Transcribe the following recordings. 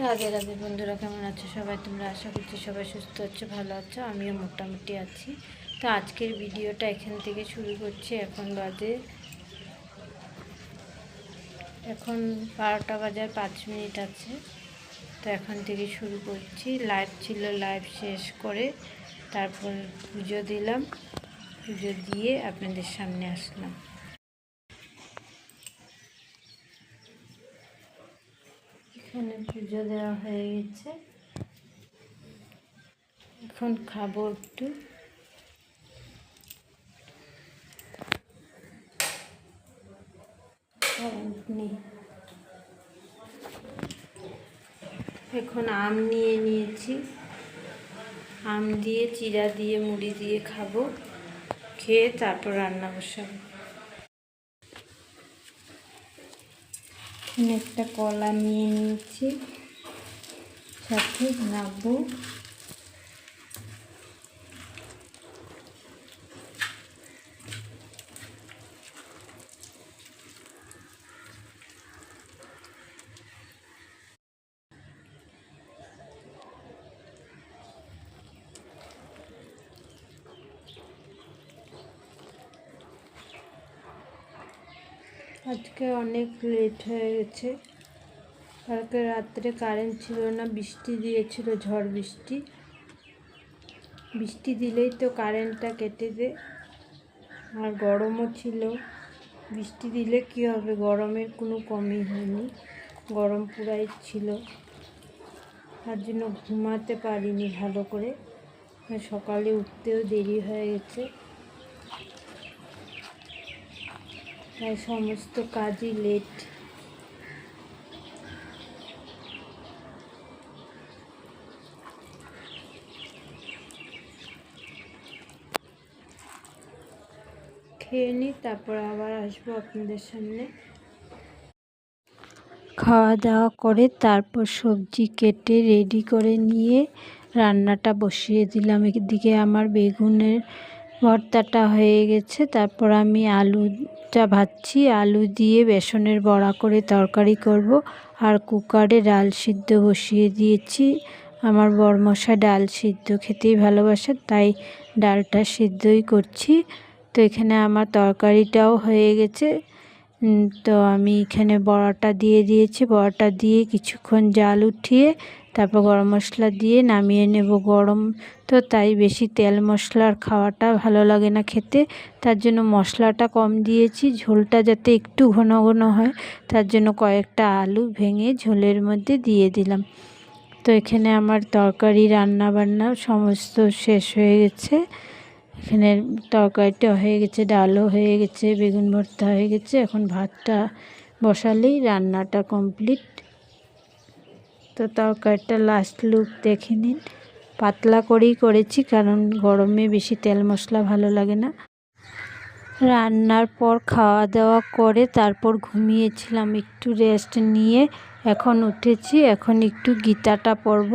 রাধে রাধে বন্ধুরা, কেমন আছো সবাই? তোমরা আশা করছি সবাই সুস্থ আছো, ভালো আছো। আমিও মোটামুটি আছি। তো আজকের ভিডিওটা এখান থেকে শুরু করছি। এখন 12টা বাজার 5 মিনিট আছে। তো এখন থেকে শুরু করছি। লাইভ ছিল, লাইভ শেষ করে তারপর পুজো দিলাম। পুজো দিয়ে আপনাদের সামনে আসলাম। এখানে পুজো দেওয়া হয়ে গেছে, এখন খাবো একটু। এখন আম নিয়ে নিয়েছি, আম দিয়ে চিড়া দিয়ে মুড়ি দিয়ে খাবো, খেয়ে তারপর রান্না বসাবো। এখানে একটা কলা নিয়ে নিয়েছি, সাথে নাড়বো। আজকে অনেক লেট হয়ে গেছে। কালকে রাত্রে কারেন্ট ছিল না, বৃষ্টি দিয়েছিল, ঝড় বৃষ্টি। বৃষ্টি দিলেই তো কারেন্টটা কেটে দেয়, আর গরমও ছিল। বৃষ্টি দিলে কী হবে, গরমের কোনো কমই হয়নি, গরম পুরাই ছিল। তার জন্য ঘুমাতে পারিনি ভালো করে, সকালে উঠতেও দেরি হয়ে গেছে। তাই সমস্ত কাজই লেট। খেয়ে নিই, তারপর আবার আসবো আপনাদের সামনে। খাওয়া দাওয়া করে তারপর সবজি কেটে রেডি করে নিয়ে রান্নাটা বসিয়ে দিলাম। এদিকে আমার বেগুনের ভর্তাটা হয়ে গেছে, তারপর আমি আলুটা ভাজছি। আলু দিয়ে বেসনের বড়া করে তরকারি করব, আর কুকারে ডাল সিদ্ধ বসিয়ে দিয়েছি। আমার বরমশাই ডাল সিদ্ধ খেতেই ভালোবাসে, তাই ডালটা সিদ্ধই করছি। তো এখানে আমার তরকারিটাও হয়ে গেছে। তো আমি এখানে বড়াটা দিয়ে দিয়েছি। বড়াটা দিয়ে কিছুক্ষণ জাল উঠিয়ে তারপর গরম মশলা দিয়ে নামিয়ে নেব। গরম তো, তাই বেশি তেল মশলার খাওয়াটা ভালো লাগে না খেতে, তার জন্য মশলাটা কম দিয়েছি। ঝোলটা যাতে একটু ঘন ঘন হয়, তার জন্য কয়েকটা আলু ভেঙে ঝোলের মধ্যে দিয়ে দিলাম। তো এখানে আমার তরকারি রান্না বান্না সমস্ত শেষ হয়ে গেছে। এখানে তরকারিটা হয়ে গেছে, ডালও হয়ে গেছে, বেগুন ভর্তা হয়ে গেছে। এখন ভাতটা বসালেই রান্নাটা কমপ্লিট। তো তরকারিটা লাস্ট লুক দেখে নিন। পাতলা করেই করেছি, কারণ গরমে বেশি তেল মশলা ভালো লাগে না। রান্নার পর খাওয়া দাওয়া করে তারপর ঘুমিয়েছিলাম, একটু রেস্ট নিয়ে এখন উঠেছি। এখন একটু গীতাটা পড়ব।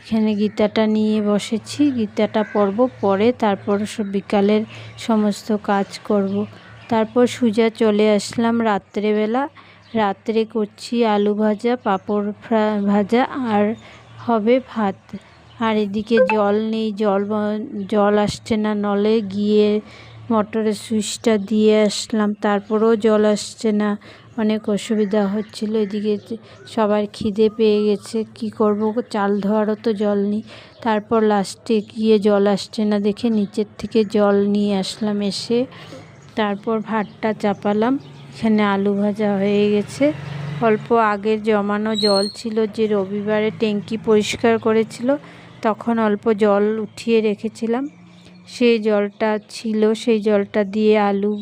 এখানে গীতাটা নিয়ে বসেছি, গীতাটা পড়ব, পরে তারপর বিকালের সমস্ত কাজ করব। তারপর সোজা চলে আসলাম রাত্রেবেলা। রাত্রে করছি আলু ভাজা, পাঁপড় ভাজা, আর হবে ভাত। আর এদিকে জল নেই, জল আসছে না নলে। গিয়ে মোটরের সুইচটা দিয়ে আসলাম, তারপরেও জল আসছে না, অনেক অসুবিধা হচ্ছিল। এদিকে সবার খিদে পেয়ে গেছে, কি করব, চাল ধোয়ারও তো জল নেই। তারপর লাস্টে গিয়ে জল আসছে না দেখে নিচের থেকে জল নিয়ে আসলাম। এসে তারপর ভাতটা চাপালাম। এখানে আলু ভাজা হয়ে গেছে। অল্প আগের জমানো জল ছিল, যে রবিবারে ট্যাঙ্কি পরিষ্কার করেছিল, তখন অল্প জল উঠিয়ে রেখেছিলাম। সেই জলটা ছিল, সেই জলটা দিয়ে আলু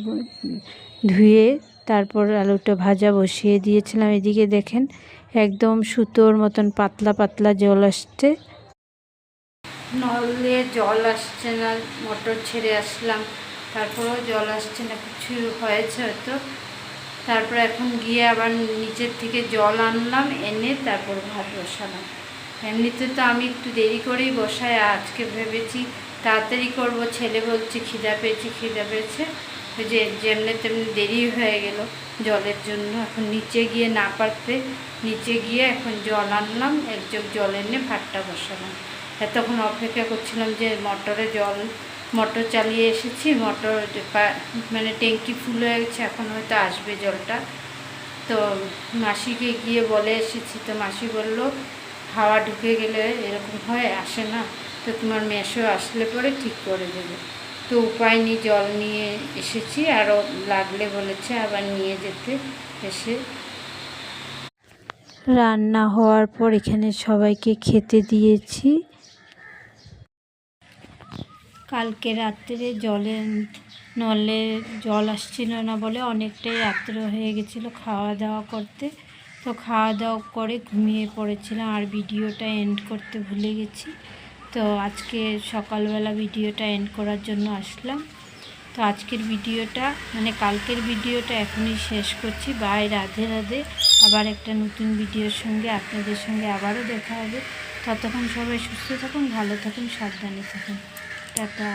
ধুয়ে তারপর আলুটা ভাজা বসিয়ে দিয়েছিলাম। এদিকে দেখেন একদম সুতোর মতন পাতলা পাতলা জল আসছে। নলে জল আসছে না, মোটর ছেড়ে আসলাম, তারপরেও জল আসছে না। কিছু হয়েছে হয়তো। তারপর এখন গিয়ে আবার নিচের থেকে জল আনলাম, এনে তারপর ভাত বসালাম। এমনিতে তো আমি একটু দেরি করেই বসাই, আজকে ভেবেছি তাড়াতাড়ি করব। ছেলে বলছে খিদা পেয়েছে, ওই যে যেমনি তেমনি দেরি হয়ে গেল জলের জন্য। এখন নিচে গিয়ে না পারতে নিচে গিয়ে এখন জল আনলাম, এক জগ জল এনে ভাতটা বসালাম। এতক্ষণ অপেক্ষা করছিলাম যে মোটর চালিয়ে এসেছি, মোটর মানে ট্যাঙ্কি ফুল হয়ে গেছে, এখন হয়তো আসবে জলটা। তো মাসিকে গিয়ে বলে এসেছি, তো মাসি বলল হাওয়া ঢুকে গেলে এরকম হয়, আসে না, তো তোমার মেসো আসলে পরে ঠিক করে দেবে। তো উপায় নেই, জল নিয়ে এসেছি, আরও লাগলে বলেছে আবার নিয়ে যেতে। এসে রান্না হওয়ার পর এখানে সবাইকে খেতে দিয়েছি। কালকে রাত্রে নলে জল আসছিল না বলে অনেকটাই রাত্র হয়ে গেছিলো খাওয়া দাওয়া করতে। তো খাওয়া দাওয়া করে ঘুমিয়ে পড়েছিলাম, আর ভিডিওটা এন্ড করতে ভুলে গেছি। তো আজকে সকালবেলা ভিডিওটা এন্ড করার জন্য আসলাম। তো আজকের ভিডিওটা মানে কালকের ভিডিওটা এখনই শেষ করছি। বাই, রাধে রাধে। আবার একটা নতুন ভিডিওর সঙ্গে আপনাদের সঙ্গে আবারও দেখা হবে। ততক্ষণ সবাই সুস্থ থাকুন, ভালো থাকুন, সাবধানে থাকুন। টাটা।